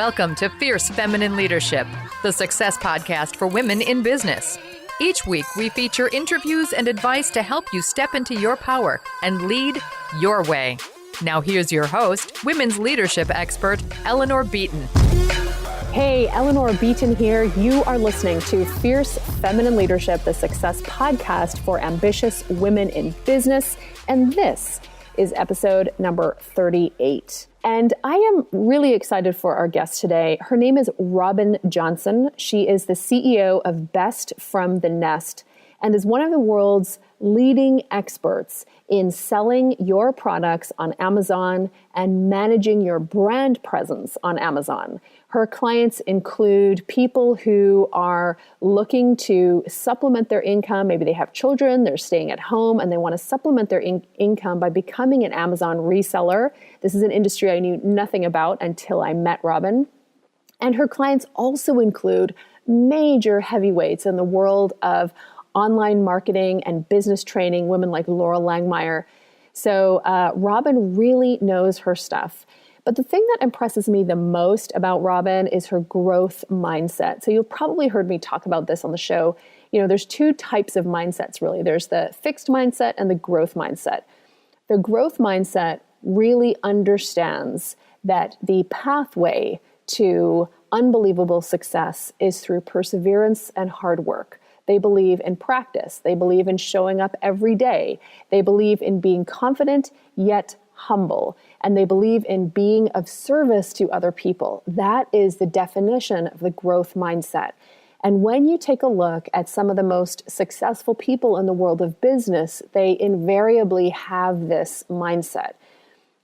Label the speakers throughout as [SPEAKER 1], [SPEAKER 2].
[SPEAKER 1] Welcome to Fierce Feminine Leadership, the success podcast for women in business. Each week, we feature interviews and advice to help you step into your power and lead your way. Now here's your host, women's leadership expert, Eleanor Beaton.
[SPEAKER 2] Hey, Eleanor Beaton here. You are listening to Fierce Feminine Leadership, the success podcast for ambitious women in business. And this is episode number 38. And I am really excited for our guest today. Her name is Robyn Johnson. She is the CEO of Best from the Nest and is one of the world's leading experts in selling your products on Amazon and managing your brand presence on Amazon. Her clients include people who are looking to supplement their income. Maybe they have children, they're staying at home, and they want to supplement their income by becoming an Amazon reseller. This is an industry I knew nothing about until I met Robyn. And her clients also include major heavyweights in the world of online marketing and business training, women like Laura Langmeyer. So Robyn really knows her stuff. But the thing that impresses me the most about Robyn is her growth mindset. So you've probably heard me talk about this on the show. You know, there's two types of mindsets, really. There's the fixed mindset and the growth mindset. The growth mindset really understands that the pathway to unbelievable success is through perseverance and hard work. They believe in practice. They believe in showing up every day. They believe in being confident yet humble. And they believe in being of service to other people. That is the definition of the growth mindset. And when you take a look at some of the most successful people in the world of business, they invariably have this mindset.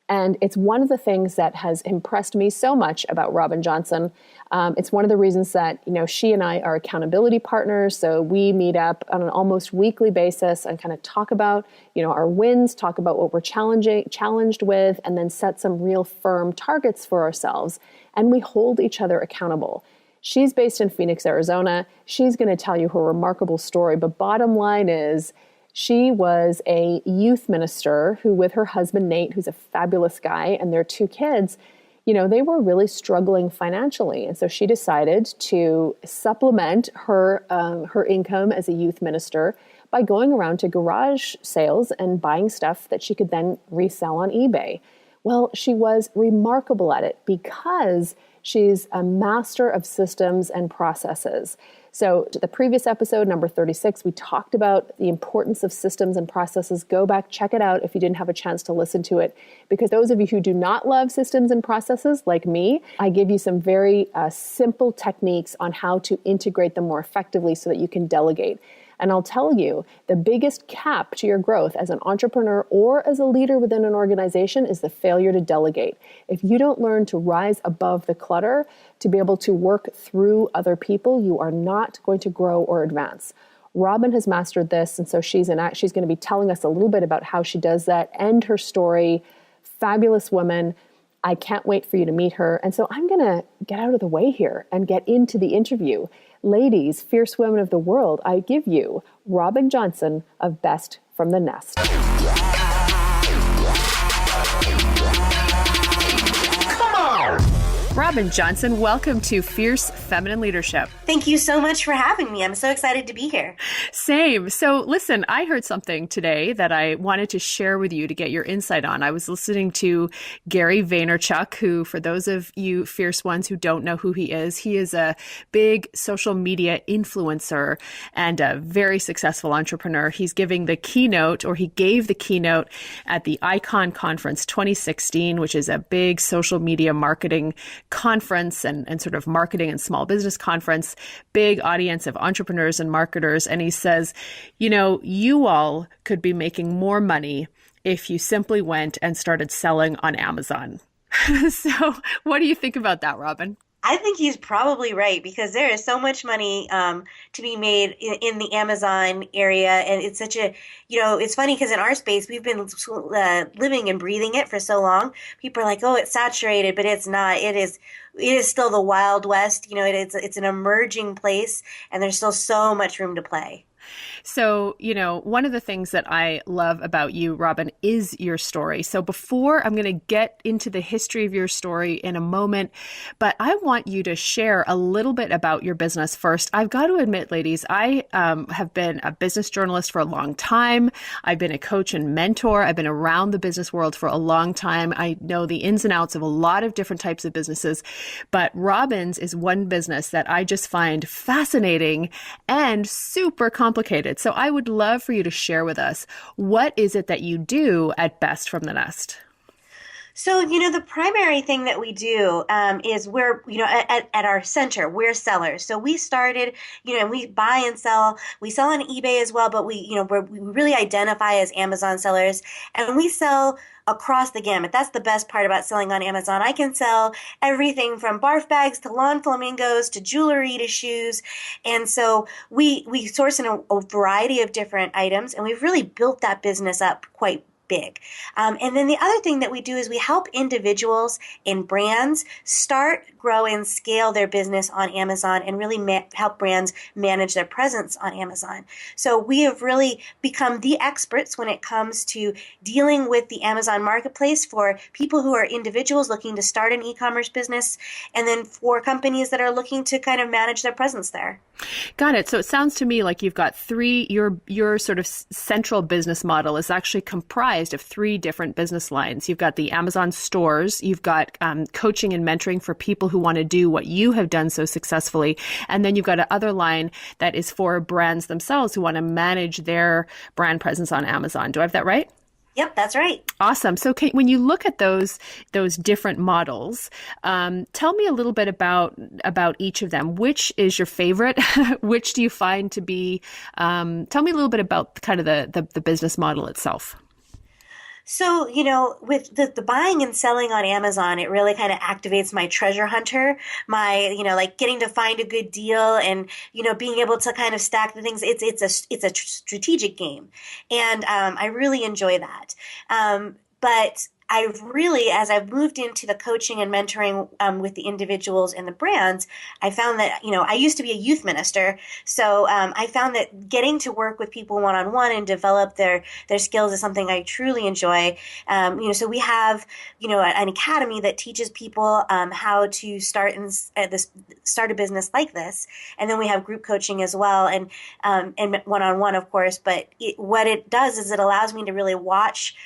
[SPEAKER 2] And it's one of the things that has impressed me so much about Robyn Johnson. It's one of the reasons that, she and I are accountability partners. So we meet up on an almost weekly basis and kind of talk about, our wins, talk about what we're challenged with, and then set some real firm targets for ourselves. And we hold each other accountable. She's based in Phoenix, Arizona. She's going to tell you her remarkable story. But bottom line is, she was a youth minister who, with her husband, Nate, who's a fabulous guy, and their two kids, they were really struggling financially. And so she decided to supplement her income as a youth minister by going around to garage sales and buying stuff that she could then resell on eBay. Well, she was remarkable at it because she's a master of systems and processes. So the previous episode, number 36, we talked about the importance of systems and processes. Go back, check it out if you didn't have a chance to listen to it. Because those of you who do not love systems and processes, like me, I give you some very simple techniques on how to integrate them more effectively so that you can delegate. And I'll tell you, the biggest cap to your growth as an entrepreneur or as a leader within an organization is the failure to delegate. If you don't learn to rise above the clutter, to be able to work through other people, you are not going to grow or advance. Robyn has mastered this, and so she's going to be telling us a little bit about how she does that and her story. Fabulous woman. I can't wait for you to meet her. And so I'm going to get out of the way here and get into the interview. Ladies, fierce women of the world, I give you Robyn Johnson of Best from the Nest. Robyn Johnson, welcome to Fierce Feminine Leadership.
[SPEAKER 3] Thank you so much for having me. I'm so excited to be here.
[SPEAKER 2] Same. So listen, I heard something today that I wanted to share with you to get your insight on. I was listening to Gary Vaynerchuk, who, for those of you fierce ones who don't know who he is a big social media influencer and a very successful entrepreneur. He's giving the keynote, or he gave the keynote at the Icon Conference 2016, which is a big social media marketing conference and sort of marketing and small business conference, big audience of entrepreneurs and marketers. And he says, you all could be making more money if you simply went and started selling on Amazon. So what do you think about that, Robyn?
[SPEAKER 3] I think he's probably right, because there is so much money to be made in the Amazon area. And it's such a, it's funny because in our space, we've been living and breathing it for so long. People are like, oh, it's saturated, but it's not. It is still the Wild West. It's an emerging place, and there's still so much room to play.
[SPEAKER 2] So, one of the things that I love about you, Robyn, is your story. So before I'm going to get into the history of your story in a moment, but I want you to share a little bit about your business first. I've got to admit, ladies, I have been a business journalist for a long time. I've been a coach and mentor. I've been around the business world for a long time. I know the ins and outs of a lot of different types of businesses, but Robyns is one business that I just find fascinating and super complicated. So I would love for you to share with us, what is it that you do at Best from the Nest?
[SPEAKER 3] So, the primary thing that we do is we're, at our center, we're sellers. So we started, we buy and sell. We sell on eBay as well, but we really identify as Amazon sellers, and we sell across the gamut. That's the best part about selling on Amazon. I can sell everything from barf bags to lawn flamingos to jewelry to shoes. And so we source in a variety of different items, and we've really built that business up quite big. And then the other thing that we do is we help individuals and brands start, grow, and scale their business on Amazon, and really help brands manage their presence on Amazon. So we have really become the experts when it comes to dealing with the Amazon marketplace for people who are individuals looking to start an e-commerce business, and then for companies that are looking to kind of manage their presence there.
[SPEAKER 2] Got it. So it sounds to me like you've got your sort of central business model is actually comprised of three different business lines. You've got the Amazon stores, you've got coaching and mentoring for people who want to do what you have done so successfully, and then you've got another line that is for brands themselves who want to manage their brand presence on Amazon. Do I have that right?
[SPEAKER 3] Yep, that's right.
[SPEAKER 2] Awesome. So when you look at those different models, tell me a little bit about each of them. Which is your favorite? Which do you find to be? Tell me a little bit about kind of the business model itself.
[SPEAKER 3] So, with the buying and selling on Amazon, it really kind of activates my treasure hunter, my, like getting to find a good deal and, being able to kind of stack the things. It's a strategic game. And I really enjoy that. But I've really, as I've moved into the coaching and mentoring with the individuals and the brands, I found that, I used to be a youth minister. So I found that getting to work with people one-on-one and develop their skills is something I truly enjoy. So we have, an academy that teaches people how to start a business like this. And then we have group coaching as well, and one-on-one, of course. But what it does is it allows me to really watch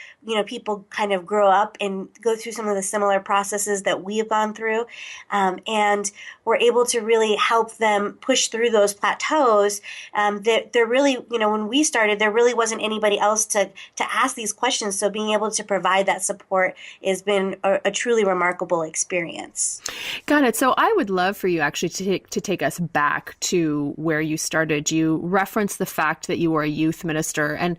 [SPEAKER 3] people kind of grow up and go through some of the similar processes that we have gone through. And we're able to really help them push through those plateaus. They're really, when we started, there really wasn't anybody else to ask these questions. So being able to provide that support has been a truly remarkable experience.
[SPEAKER 2] Got it. So I would love for you actually to take us back to where you started. You referenced the fact that you were a youth minister. And,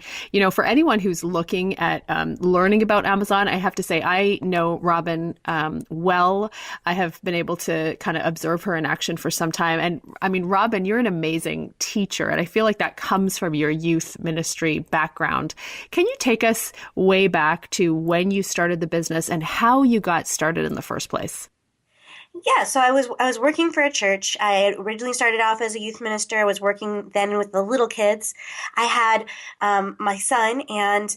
[SPEAKER 2] for anyone who's looking at learning about Amazon, I have to say I know Robyn well. I have been able to kind of observe her in action for some time. And I mean, Robyn, you're an amazing teacher. And I feel like that comes from your youth ministry background. Can you take us way back to when you started the business and how you got started in the first place?
[SPEAKER 3] Yeah, so I was working for a church. I originally started off as a youth minister. I was working then with the little kids. I had my son, and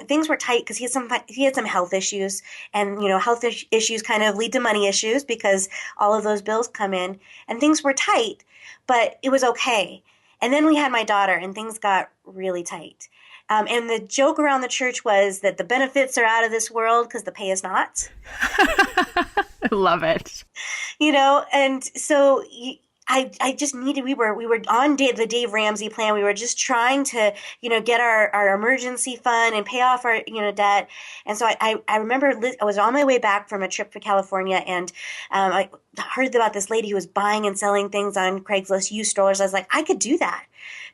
[SPEAKER 3] things were tight because he had some health issues, and health issues kind of lead to money issues because all of those bills come in, and things were tight, but it was okay. And then we had my daughter, and things got really tight. And the joke around the church was that the benefits are out of this world because the pay is not.
[SPEAKER 2] I love it.
[SPEAKER 3] And so I just needed, we were on the Dave Ramsey plan. We were just trying to, get our emergency fund and pay off our, debt. And so I remember I was on my way back from a trip to California, and I heard about this lady who was buying and selling things on Craigslist, used strollers. I was like, I could do that.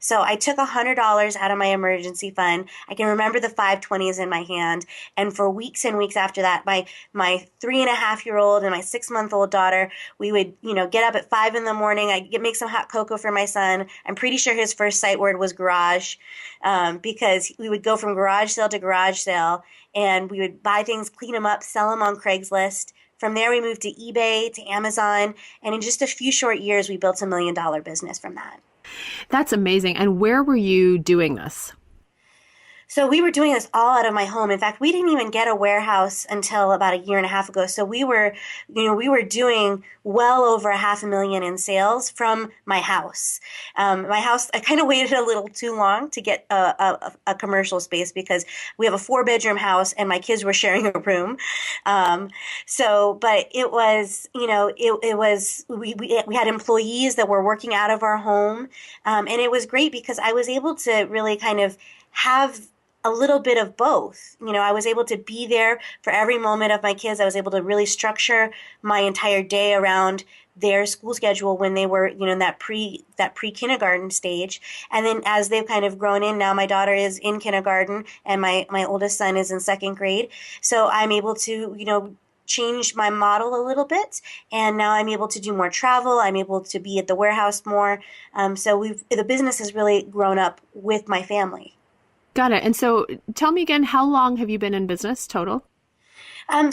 [SPEAKER 3] So I took $100 out of my emergency fund. I can remember the 520s in my hand. And for weeks and weeks after that, my 3.5-year-old and my 6-month-old daughter, we would, get up at 5 a.m. I'd make some hot cocoa for my son. I'm pretty sure his first sight word was garage, because we would go from garage sale to garage sale, and we would buy things, clean them up, sell them on Craigslist. From there, we moved to eBay, to Amazon, and in just a few short years, we built $1 million business from that.
[SPEAKER 2] That's amazing. And where were you doing this?
[SPEAKER 3] So we were doing this all out of my home. In fact, we didn't even get a warehouse until about a year and a half ago. So we were doing well over $500,000 in sales from my house. My house, I kind of waited a little too long to get a commercial space because we have a 4-bedroom house and my kids were sharing a room. But it was, we had employees that were working out of our home. And it was great because I was able to really kind of have a little bit of both. I was able to be there for every moment of my kids. I was able to really structure my entire day around their school schedule when they were, in that pre-kindergarten stage. And then as they've kind of grown in, now my daughter is in kindergarten and my oldest son is in 2nd grade. So I'm able to, change my model a little bit. And now I'm able to do more travel. I'm able to be at the warehouse more. So the business has really grown up with my family.
[SPEAKER 2] Got it. And so tell me again, how long have you been in business total?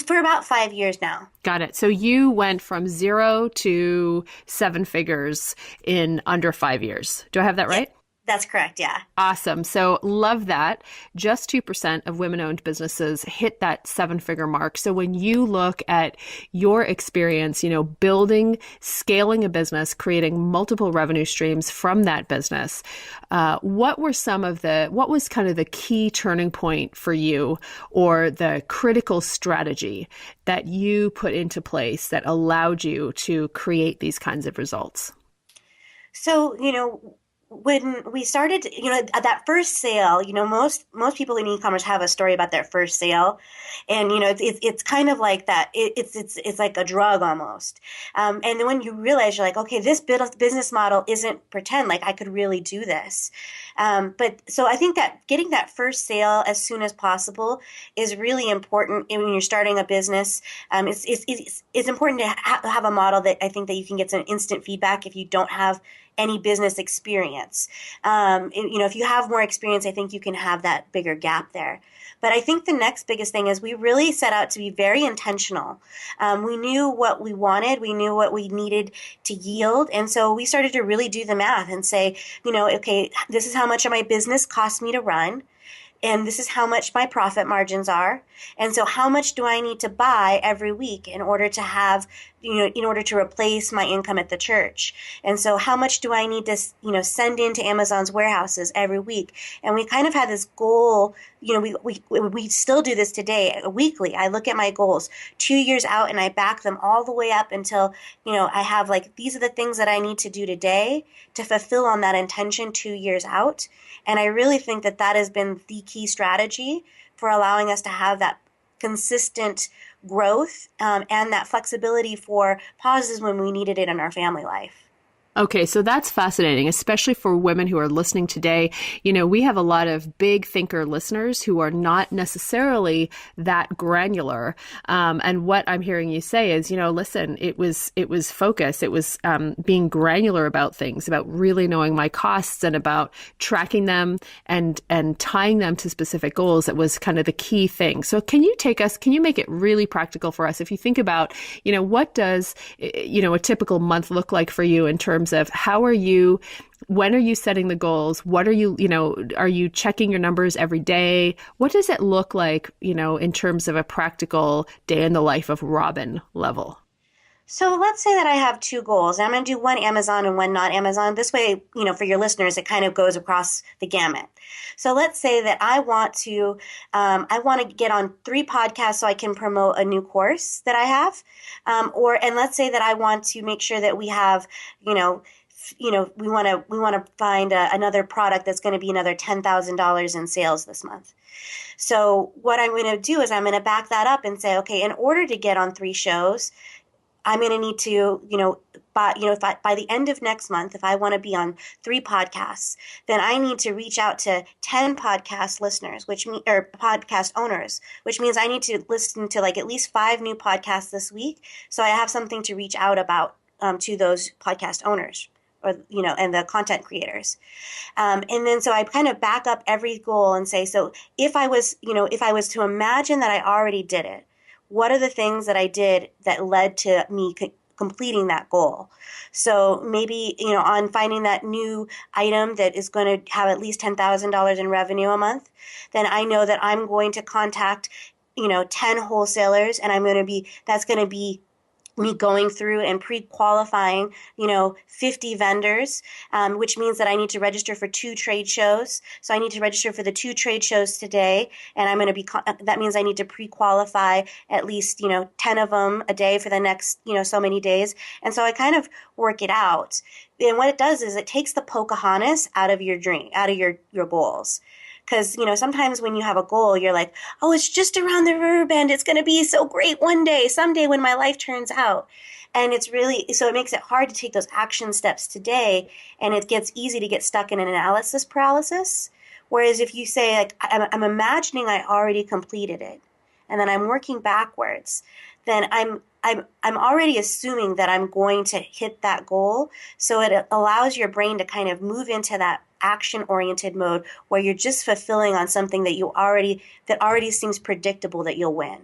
[SPEAKER 3] For about 5 years now.
[SPEAKER 2] Got it. So you went from 0 to 7 figures in under 5 years. Do I have that right?
[SPEAKER 3] That's correct. Yeah.
[SPEAKER 2] Awesome. So love that. Just 2% of women-owned businesses hit that 7-figure mark. So when you look at your experience, building, scaling a business, creating multiple revenue streams from that business, what was kind of the key turning point for you or the critical strategy that you put into place that allowed you to create these kinds of results?
[SPEAKER 3] So, when we started, at that first sale, most people in e-commerce have a story about their first sale, and it's kind of like that. It's like a drug almost. And then when you realize, you're like, okay, this business model isn't pretend. Like I could really do this. But so I think that getting that first sale as soon as possible is really important when you're starting a business. It's important to have a model that I think that you can get some instant feedback if you don't have any business experience. If you have more experience, I think you can have that bigger gap there. But I think the next biggest thing is we really set out to be very intentional. We knew what we wanted. We knew what we needed to yield. And so we started to really do the math and say, okay, this is how much of my business costs me to run. And this is how much my profit margins are. And so how much do I need to buy every week in order to have, in order to replace my income at the church? And so how much do I need to, send into Amazon's warehouses every week? And we kind of had this goal, we still do this today weekly. I look at my goals 2 years out and I back them all the way up until, I have these are the things that I need to do today to fulfill on that intention 2 years out. And I really think that has been the key strategy for allowing us to have that consistent growth and that flexibility for pauses when we needed it in our family life.
[SPEAKER 2] Okay, so that's fascinating, especially for women who are listening today. We have a lot of big thinker listeners who are not necessarily that granular. And what I'm hearing you say is, listen, it was focus. It was being granular about things, about really knowing my costs and about tracking them and tying them to specific goals. That was kind of the key thing. So can you make it really practical for us? If you think about, what does, a typical month look like for you in terms of when are you setting the goals? What are you checking your numbers every day? What does it look like, in terms of a practical day in the life of Robyn level?
[SPEAKER 3] So let's say that I have 2 goals. I'm going to do one Amazon and one not Amazon. This way, for your listeners, it kind of goes across the gamut. So let's say that I want to get on 3 podcasts so I can promote a new course that I have. And let's say that I want to make sure that we have, we want to find another product that's going to be another $10,000 in sales this month. So what I'm going to do is I'm going to back that up and say, okay, in order to get on 3 shows, I'm going to need to, by the end of next month, if I want to be on 3 podcasts, then I need to reach out to 10 podcast listeners, or podcast owners, which means I need to listen to at least 5 new podcasts this week. So I have something to reach out about to those podcast owners or, and the content creators. And then so I kind of back up every goal and say, so if I was to imagine that I already did it, what are the things that I did that led to me completing that goal. So maybe, on finding that new item that is going to have at least $10,000 in revenue a month, then I know that I'm going to contact, 10 wholesalers, and that's going to be me going through and pre-qualifying, 50 vendors, which means that I need to register for 2 trade shows. So I need to register for the 2 trade shows today, and that means I need to pre-qualify at least, 10 of them a day for the next, so many days. And so I kind of work it out. And what it does is it takes the Pocahontas out of your dream, out of your goals. Because, sometimes when you have a goal, you're like, oh, it's just around the river bend. It's going to be so great someday when my life turns out. And so it makes it hard to take those action steps today. And it gets easy to get stuck in an analysis paralysis. Whereas if you say, like, I'm imagining I already completed it, and then I'm working backwards, then I'm already assuming that I'm going to hit that goal. So it allows your brain to kind of move into that action-oriented mode where you're just fulfilling on something that already seems predictable that you'll win.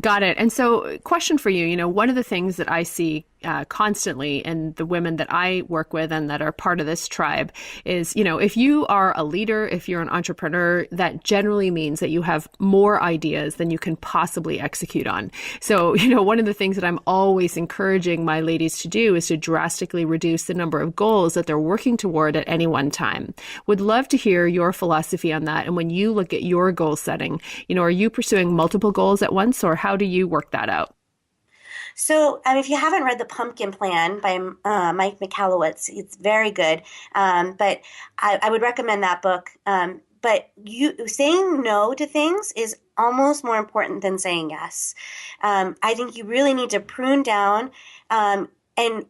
[SPEAKER 2] Got it. And so question for you, one of the things that I see constantly in the women that I work with and that are part of this tribe is, if you are a leader, if you're an entrepreneur, that generally means that you have more ideas than you can possibly execute on. So, one of the things that I'm always encouraging my ladies to do is to drastically reduce the number of goals that they're working toward at any one time. Would love to hear your philosophy on that. And when you look at your goal setting, are you pursuing multiple goals at once, or how do you work that out?
[SPEAKER 3] So if you haven't read The Pumpkin Plan by Mike Michalowicz, it's very good. But I would recommend that book. But saying no to things is almost more important than saying yes. I think you really need to prune down. And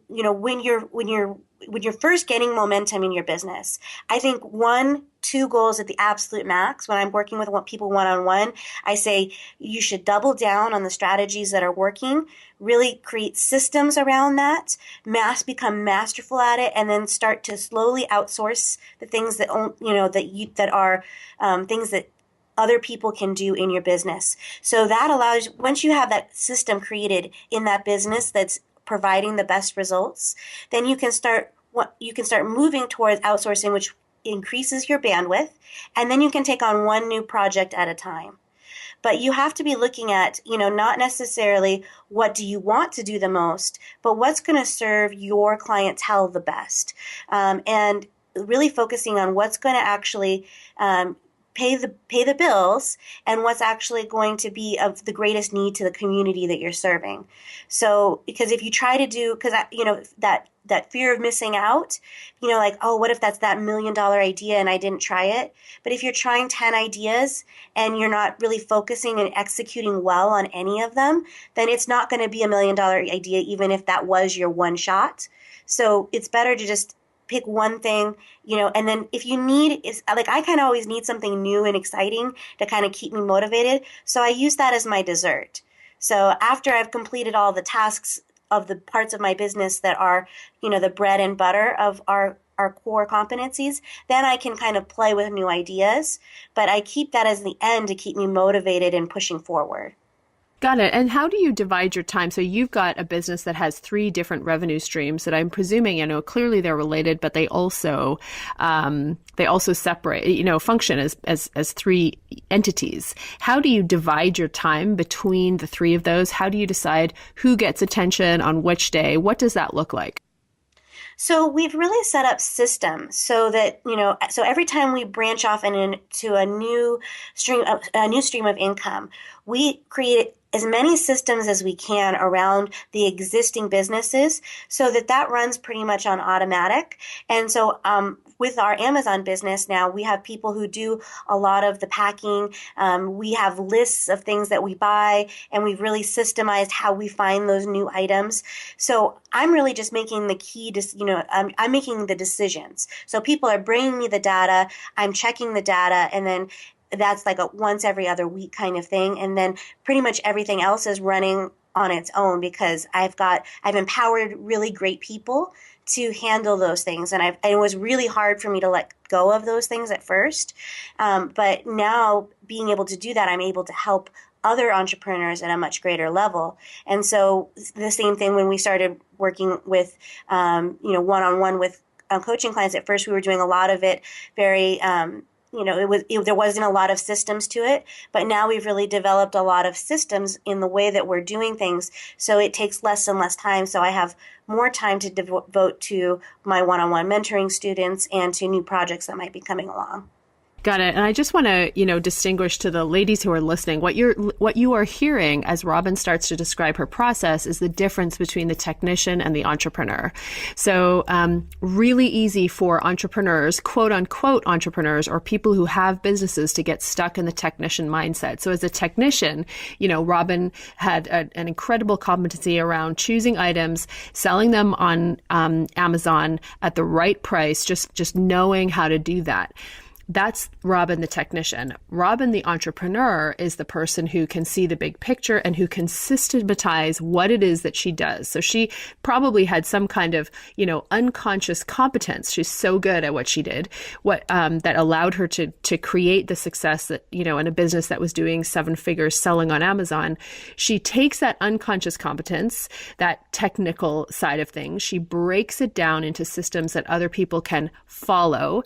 [SPEAKER 3] when you're first getting momentum in your business, I think 1-2 goals at the absolute max. When I'm working with people one-on-one, I say you should double down on the strategies that are working, really create systems around that, become masterful at it, and then start to slowly outsource the things that are things that other people can do in your business. So that allows, once you have that system created in that business that's providing the best results, then you can start moving towards outsourcing, which increases your bandwidth, and then you can take on one new project at a time. But you have to be looking at, not necessarily what do you want to do the most, but what's going to serve your clientele the best, and really focusing on what's going to actually pay the bills and what's actually going to be of the greatest need to the community that you're serving. So, because if you try to do, that fear of missing out, like, oh, what if that's that $1 million idea and I didn't try it? But if you're trying 10 ideas and you're not really focusing and executing well on any of them, then it's not going to be $1 million idea, even if that was your one shot. So it's better to just pick one thing, and then if you I kind of always need something new and exciting to kind of keep me motivated. So I use that as my dessert. So after I've completed all the tasks of the parts of my business that are, the bread and butter of our core competencies, then I can kind of play with new ideas. But I keep that as the end to keep me motivated and pushing forward.
[SPEAKER 2] Got it. And how do you divide your time? So you've got a business that has 3 different revenue streams that I'm presuming, clearly they're related, but they also separate, function as 3 entities. How do you divide your time between the 3 of those? How do you decide who gets attention on which day? What does that look like?
[SPEAKER 3] So we've really set up systems so that, so every time we branch off into a new stream of income, we create as many systems as we can around the existing businesses so that runs pretty much on automatic. And so with our Amazon business now, we have people who do a lot of the packing. We have lists of things that we buy, and we've really systemized how we find those new items. So I'm really just making I'm making the decisions. So people are bringing me the data, I'm checking the data, and then that's like a once every other week kind of thing. And then pretty much everything else is running on its own because I've empowered really great people to handle those things. And it was really hard for me to let go of those things at first. But now being able to do that, I'm able to help other entrepreneurs at a much greater level. And so the same thing when we started working with, one-on-one with coaching clients. At first, we were doing a lot of it very, there wasn't a lot of systems to it, but now we've really developed a lot of systems in the way that we're doing things. So it takes less and less time. So I have more time to devote to my one-on-one mentoring students and to new projects that might be coming along.
[SPEAKER 2] Got it. And I just want to, distinguish to the ladies who are listening, what you are hearing as Robyn starts to describe her process is the difference between the technician and the entrepreneur. So really easy for entrepreneurs, quote unquote entrepreneurs, or people who have businesses to get stuck in the technician mindset. So as a technician, Robyn had an incredible competency around choosing items, selling them on Amazon at the right price, just knowing how to do that. That's Robyn, the technician. Robyn, the entrepreneur, is the person who can see the big picture and who can systematize what it is that she does. So she probably had some kind of, unconscious competence. She's so good at what she did, that allowed her to create the success that, in a business that was doing 7 figures selling on Amazon. She takes that unconscious competence, that technical side of things, she breaks it down into systems that other people can follow.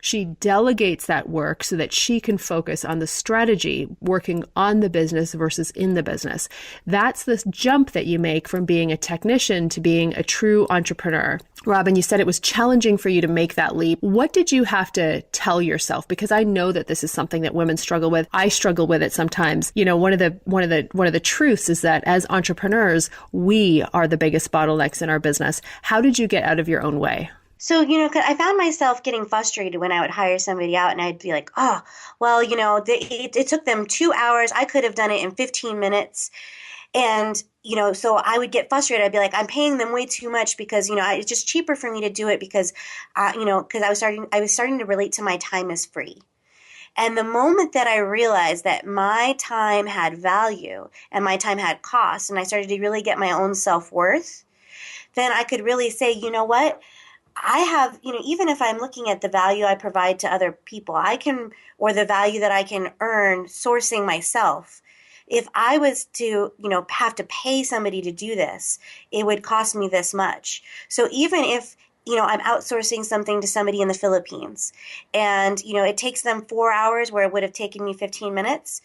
[SPEAKER 2] She delegates that work so that she can focus on the strategy, working on the business versus in the business. That's the jump that you make from being a technician to being a true entrepreneur. Robyn, you said it was challenging for you to make that leap. What did you have to tell yourself? Because I know that this is something that women struggle with. I struggle with it sometimes. One of the truths is that as entrepreneurs, we are the biggest bottlenecks in our business. How did you get out of your own way?
[SPEAKER 3] So, 'cause I found myself getting frustrated when I would hire somebody out and I'd be like, oh, well, it took them 2 hours. I could have done it in 15 minutes. And, so I would get frustrated. I'd be like, I'm paying them way too much because, it's just cheaper for me to do it because, because I was starting to relate to my time as free. And the moment that I realized that my time had value and my time had cost, and I started to really get my own self-worth, then I could really say, you know what? I have, even if I'm looking at the value I provide to other people, or the value that I can earn sourcing myself, if I was to, have to pay somebody to do this, it would cost me this much. So even if, I'm outsourcing something to somebody in the Philippines and, it takes them 4 hours where it would have taken me 15 minutes,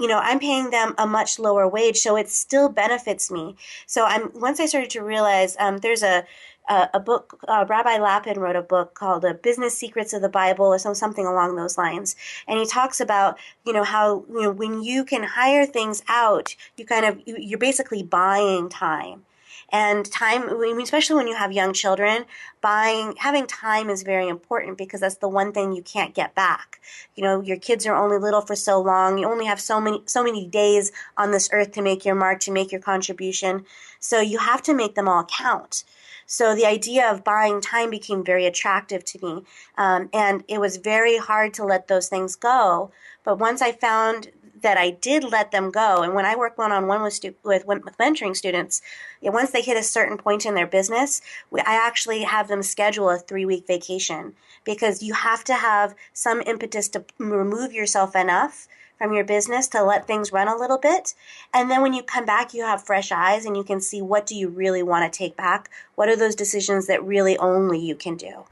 [SPEAKER 3] I'm paying them a much lower wage. So it still benefits me. So once I started to realize there's a book, Rabbi Lapin wrote a book called Business Secrets of the Bible or something along those lines. And he talks about, how, when you can hire things out, you're basically buying time. And time, especially when you have young children, having time is very important because that's the one thing you can't get back. Your kids are only little for so long. You only have so many days on this earth to make your mark, to make your contribution. So you have to make them all count. So the idea of buying time became very attractive to me. And it was very hard to let those things go. But once I found that I did let them go, and when I work one-on-one with mentoring students, once they hit a certain point in their business, I actually have them schedule a 3-week vacation because you have to have some impetus to remove yourself enough from your business to let things run a little bit. And then when you come back, you have fresh eyes and you can see, what do you really want to take back? What are those decisions that really only you can do?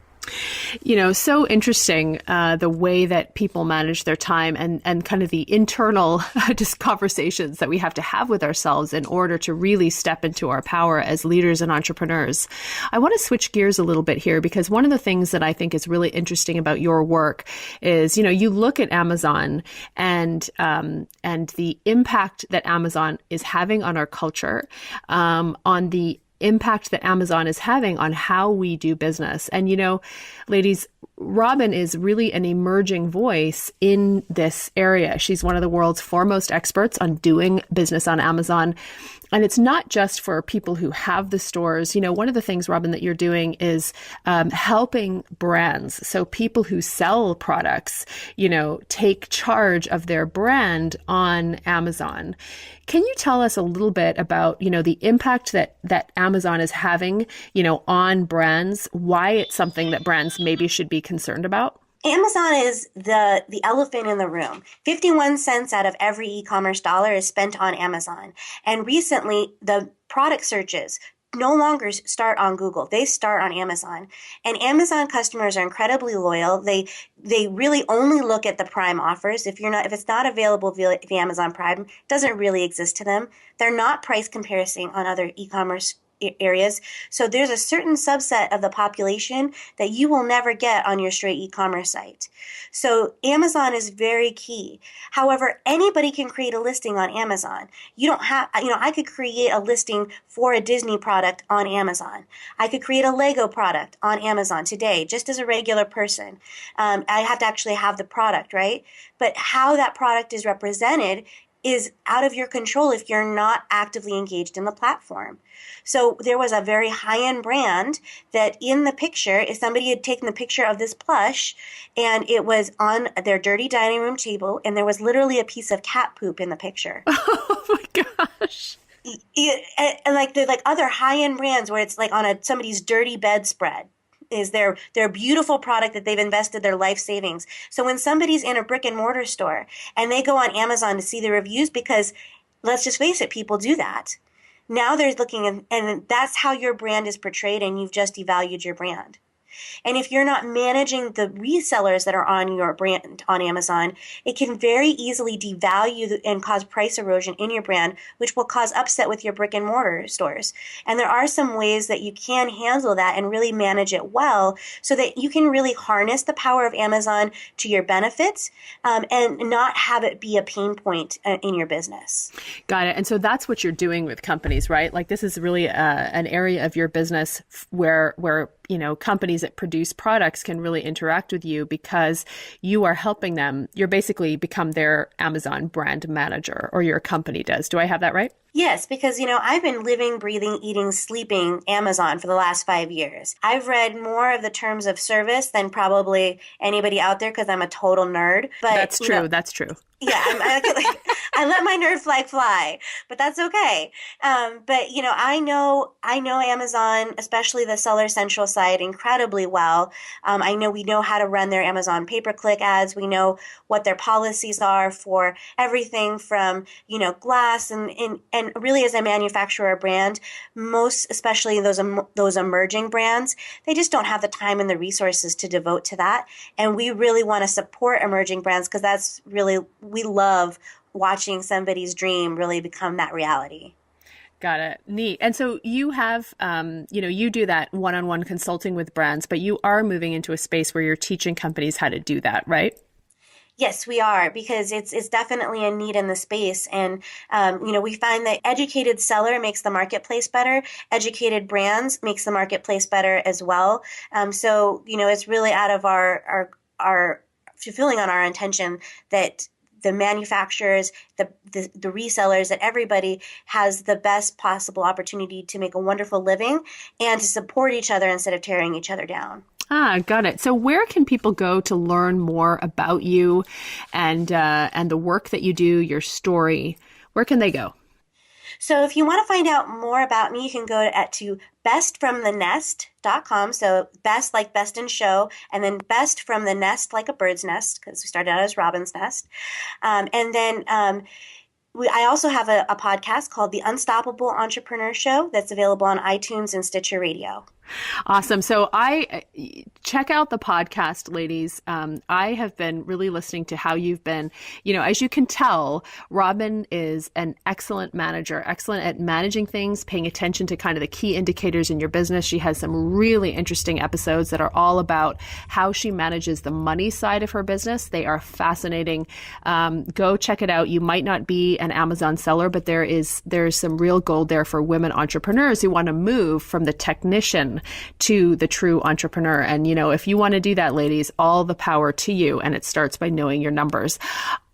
[SPEAKER 2] So interesting, the way that people manage their time and kind of the internal just conversations that we have to have with ourselves in order to really step into our power as leaders and entrepreneurs. I want to switch gears a little bit here because one of the things that I think is really interesting about your work is, you look at Amazon and the impact that Amazon is having on our culture, on the impact that Amazon is having on how we do business. And, ladies, Robyn is really an emerging voice in this area. She's one of the world's foremost experts on doing business on Amazon. And it's not just for people who have the stores. One of the things, Robyn, that you're doing is helping brands. So people who sell products, take charge of their brand on Amazon. Can you tell us a little bit about, the impact that Amazon is having, on brands, why it's something that brands maybe should be concerned about?
[SPEAKER 3] Amazon is the elephant in the room. 51 cents out of every e-commerce dollar is spent on Amazon. And recently, the product searches no longer start on Google. They start on Amazon. And Amazon customers are incredibly loyal. They really only look at the Prime offers. If it's not available via Amazon Prime, it doesn't really exist to them. They're not price comparing on other e-commerce areas. So there's a certain subset of the population that you will never get on your straight e-commerce site. So Amazon is very key. However, anybody can create a listing on Amazon. You don't have, I could create a listing for a Disney product on Amazon. I could create a Lego product on Amazon today, just as a regular person. I have to actually have the product, right? But how that product is represented is out of your control if you're not actively engaged in the platform. So there was a very high-end brand that in the picture, if somebody had taken the picture of this plush and it was on their dirty dining room table and there was literally a piece of cat poop in the picture.
[SPEAKER 4] Oh my gosh.
[SPEAKER 3] And like the other high-end brands where it's like on somebody's dirty bedspread is their beautiful product that they've invested their life savings. So when somebody's in a brick and mortar store and they go on Amazon to see the reviews, because let's just face it, people do that. Now they're looking and that's how your brand is portrayed, and you've just devalued your brand. And if you're not managing the resellers that are on your brand on Amazon, it can very easily devalue and cause price erosion in your brand, which will cause upset with your brick and mortar stores. And there are some ways that you can handle that and really manage it well so that you can really harness the power of Amazon to your benefits and not have it be a pain point in your business.
[SPEAKER 4] Got it. And so that's what you're doing with companies, right? Like this is really an area of your business where companies that produce products can really interact with you because you are helping them. You're basically become their Amazon brand manager, or your company does. Do I have that right?
[SPEAKER 3] Yes, because, I've been living, breathing, eating, sleeping Amazon for the last 5 years. I've read more of the terms of service than probably anybody out there because I'm a total nerd. But
[SPEAKER 4] that's true. That's true.
[SPEAKER 3] Yeah, I let my nerd flag fly, but that's okay. But I know Amazon, especially the Seller Central site, incredibly well. We know how to run their Amazon pay-per-click ads. We know what their policies are for everything from glass and really as a manufacturer brand, most especially those emerging brands, they just don't have the time and the resources to devote to that. And we really want to support emerging brands because that's really. We love watching somebody's dream really become that reality.
[SPEAKER 4] Got it. Neat. And so you have, you do that one-on-one consulting with brands, but you are moving into a space where you're teaching companies how to do that, right?
[SPEAKER 3] Yes, we are, because it's definitely a need in the space. And, we find that educated seller makes the marketplace better. Educated brands makes the marketplace better as well. So, it's really out of our fulfilling on our intention that the manufacturers, the resellers, that everybody has the best possible opportunity to make a wonderful living and to support each other instead of tearing each other down.
[SPEAKER 4] Got it. So where can people go to learn more about you and the work that you do, your story? Where can they go?
[SPEAKER 3] So if you want to find out more about me, you can go to bestfromthenest.com. So best like best in show, and then best from the nest like a bird's nest, because we started out as Robyn's Nest. I also have a podcast called The Unstoppable Entrepreneur Show that's available on iTunes and Stitcher Radio.
[SPEAKER 4] Awesome. So I check out the podcast, ladies. I have been really listening to how you've been, as you can tell, Robyn is an excellent manager, excellent at managing things, paying attention to kind of the key indicators in your business. She has some really interesting episodes that are all about how she manages the money side of her business. They are fascinating. Go check it out. You might not be an Amazon seller, but there's some real gold there for women entrepreneurs who want to move from the technician to the true entrepreneur. And, if you want to do that, ladies, all the power to you. And it starts by knowing your numbers.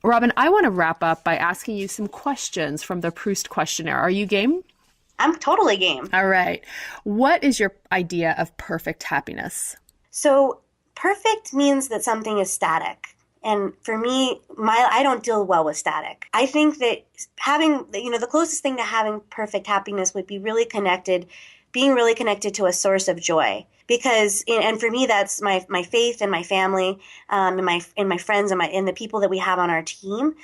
[SPEAKER 4] Robyn, I want to wrap up by asking you some questions from the Proust questionnaire. Are you game?
[SPEAKER 3] I'm totally game.
[SPEAKER 4] All right. What is your idea of perfect happiness?
[SPEAKER 3] So perfect means that something is static. And for me, I don't deal well with static. I think that having, the closest thing to having perfect happiness would be really connected being really connected to a source of joy. Because, and for me, that's my faith and my family, and my friends and the people that we have on our team.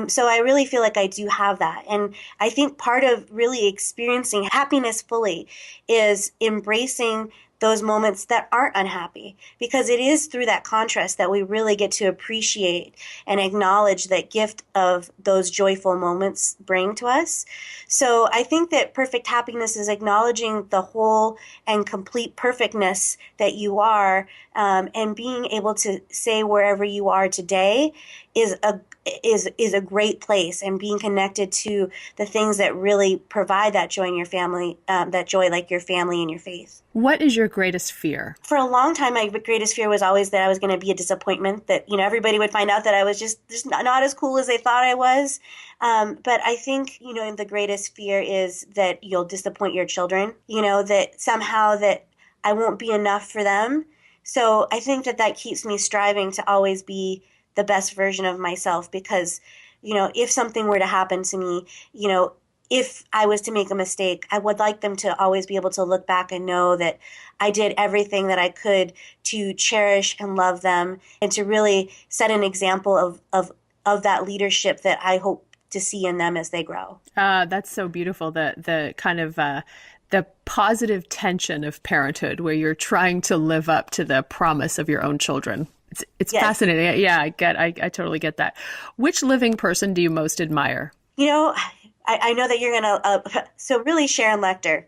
[SPEAKER 3] So I really feel like I do have that. And I think part of really experiencing happiness fully is embracing those moments that aren't unhappy, because it is through that contrast that we really get to appreciate and acknowledge that gift of those joyful moments bring to us. So I think that perfect happiness is acknowledging the whole and complete perfectness that you are, and being able to say wherever you are today is a great place, and being connected to the things that really provide that joy in your family, that joy like your family and your faith.
[SPEAKER 4] What is your greatest fear? For
[SPEAKER 3] a long time, my greatest fear was always that I was going to be a disappointment, that, everybody would find out that I was just not as cool as they thought I was. But I think, the greatest fear is that you'll disappoint your children, that somehow that I won't be enough for them. So I think that keeps me striving to always be the best version of myself, because, if something were to happen to me, if I was to make a mistake, I would like them to always be able to look back and know that I did everything that I could to cherish and love them, and to really set an example of that leadership that I hope to see in them as they grow.
[SPEAKER 4] That's so beautiful. The kind of the positive tension of parenthood, where you're trying to live up to the promise of your own children. It's yes. Fascinating. Yeah, I totally get that. Which living person do you most admire?
[SPEAKER 3] I know that you're going to, so really Sharon Lecter.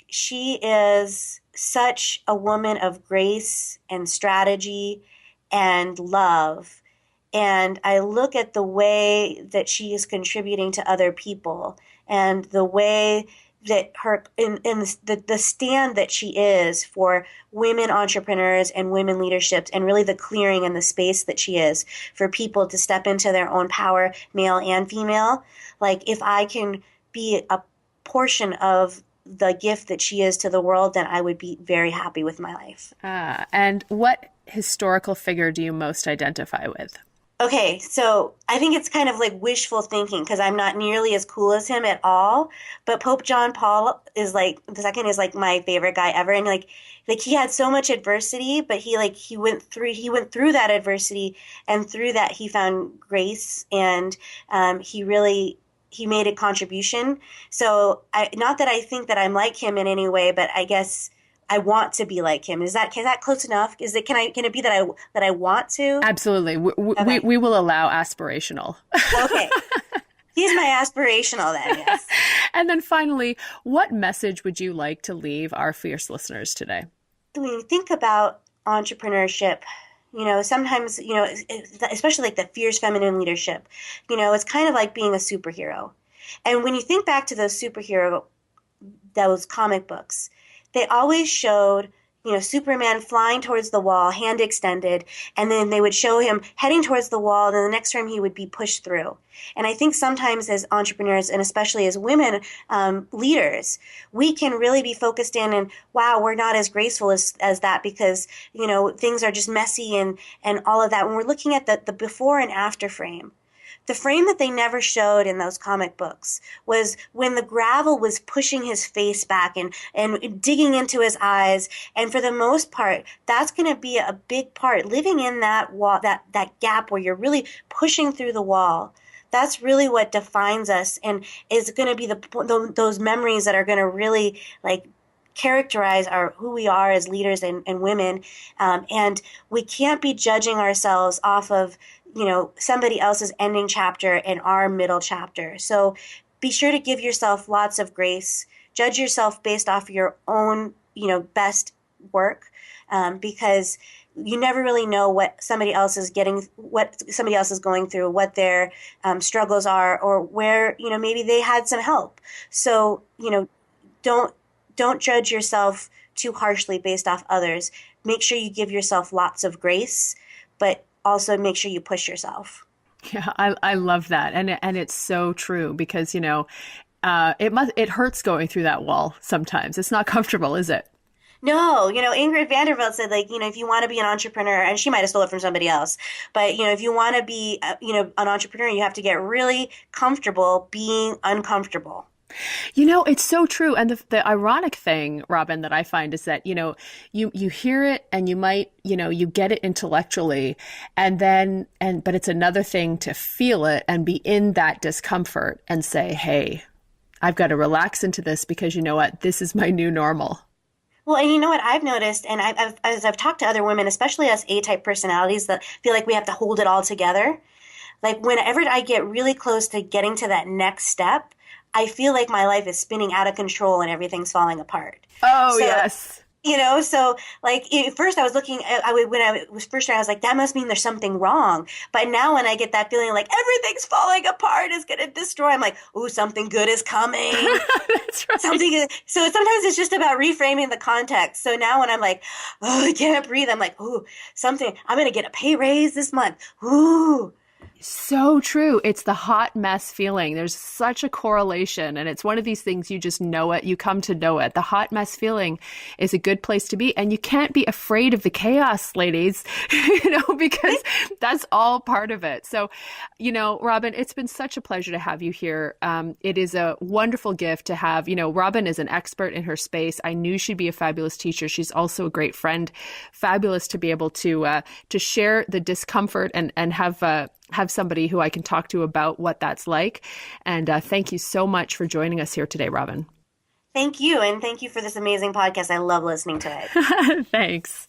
[SPEAKER 3] She is such a woman of grace and strategy and love. And I look at the way that she is contributing to other people, and the way that her in the stand that she is for women entrepreneurs and women leaderships, and really the clearing and the space that she is for people to step into their own power, male and female. Like, if I can be a portion of the gift that she is to the world, then I would be very happy with my life.
[SPEAKER 4] And what historical figure do you most identify with?
[SPEAKER 3] Okay, so I think it's kind of like wishful thinking, because I'm not nearly as cool as him at all. But Pope John Paul is like the second is like my favorite guy ever, and like he had so much adversity, but he went through that adversity, and through that he found grace, and he made a contribution. So not that I think that I'm like him in any way, but I guess I want to be like him. Is that close enough? Can it be that I want to?
[SPEAKER 4] Absolutely. We will allow aspirational.
[SPEAKER 3] Okay. He's my aspirational then, yes.
[SPEAKER 4] And then finally, what message would you like to leave our fierce listeners today?
[SPEAKER 3] When you think about entrepreneurship, sometimes, especially like the fierce feminine leadership, it's kind of like being a superhero. And when you think back to those comic books, they always showed, Superman flying towards the wall, hand extended, and then they would show him heading towards the wall, and then the next time he would be pushed through. And I think sometimes as entrepreneurs, and especially as women leaders, we can really be focused in, and wow, we're not as graceful as that, because, things are just messy and all of that. When we're looking at the before and after frame, the frame that they never showed in those comic books was when the gravel was pushing his face back and digging into his eyes. And for the most part, that's going to be a big part. Living in that wall, that gap where you're really pushing through the wall, that's really what defines us, and is going to be those memories that are going to really characterize who we are as leaders and women. And we can't be judging ourselves off of somebody else's ending chapter and our middle chapter. So be sure to give yourself lots of grace. Judge yourself based off your own, best work, because you never really know what somebody else is going through, what their struggles are, or where, maybe they had some help. So, don't judge yourself too harshly based off others. Make sure you give yourself lots of grace, but also make sure you push yourself.
[SPEAKER 4] Yeah, I love that. And it's so true, because, it hurts going through that wall sometimes. It's not comfortable, is it?
[SPEAKER 3] No, Ingrid Vanderbilt said, if you want to be an entrepreneur, and she might have stole it from somebody else, but, if you want to be, an entrepreneur, you have to get really comfortable being uncomfortable.
[SPEAKER 4] It's so true. And the ironic thing, Robyn, that I find is that, you hear it and you might, you get it intellectually but it's another thing to feel it and be in that discomfort and say, hey, I've got to relax into this because you know what, this is my new normal.
[SPEAKER 3] Well, and you know what I've noticed, and as I've talked to other women, especially us A-type personalities that feel like we have to hold it all together, like whenever I get really close to getting to that next step, I feel like my life is spinning out of control and everything's falling apart.
[SPEAKER 4] Oh, so, yes.
[SPEAKER 3] So like at first I was looking, when I was first trying, I was like, that must mean there's something wrong. But now when I get that feeling like everything's falling apart, is going to destroy, I'm like, ooh, something good is coming.
[SPEAKER 4] That's right.
[SPEAKER 3] So sometimes it's just about reframing the context. So now when I'm like, oh, I can't breathe, I'm like, ooh, I'm going to get a pay raise this month. Ooh.
[SPEAKER 4] So true. It's the hot mess feeling. There's such a correlation, and it's one of these things you just know it. You come to know it. The hot mess feeling is a good place to be, and you can't be afraid of the chaos, ladies, because that's all part of it. So, Robyn, it's been such a pleasure to have you here. It is a wonderful gift to have, Robyn is an expert in her space. I knew she'd be a fabulous teacher. She's also a great friend. Fabulous to be able to share the discomfort and have somebody who I can talk to about what that's like. And thank you so much for joining us here today, Robyn.
[SPEAKER 3] Thank you. And thank you for this amazing podcast. I love listening to it.
[SPEAKER 4] Thanks.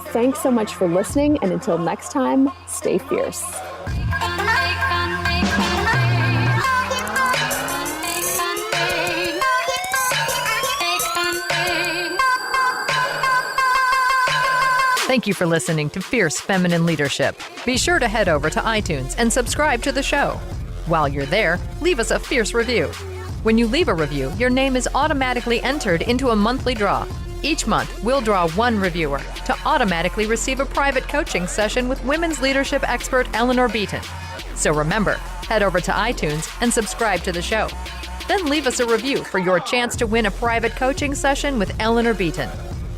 [SPEAKER 2] Thanks so much for listening. And until next time, stay fierce.
[SPEAKER 1] Thank you for listening to Fierce Feminine Leadership. Be sure to head over to iTunes and subscribe to the show. While you're there, leave us a fierce review. When you leave a review, your name is automatically entered into a monthly draw. Each month, we'll draw one reviewer to automatically receive a private coaching session with women's leadership expert Eleanor Beaton. So remember, head over to iTunes and subscribe to the show. Then leave us a review for your chance to win a private coaching session with Eleanor Beaton.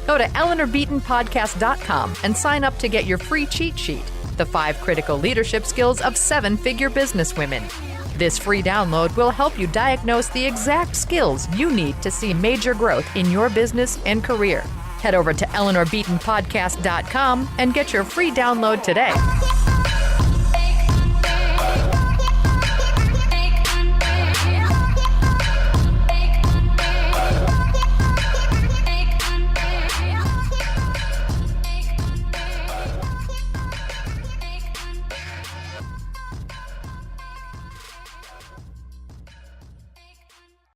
[SPEAKER 1] Go to EleanorBeatonPodcast.com and sign up to get your free cheat sheet, the 5 critical leadership skills of 7-figure businesswomen. This free download will help you diagnose the exact skills you need to see major growth in your business and career. Head over to EleanorBeatonPodcast.com and get your free download today.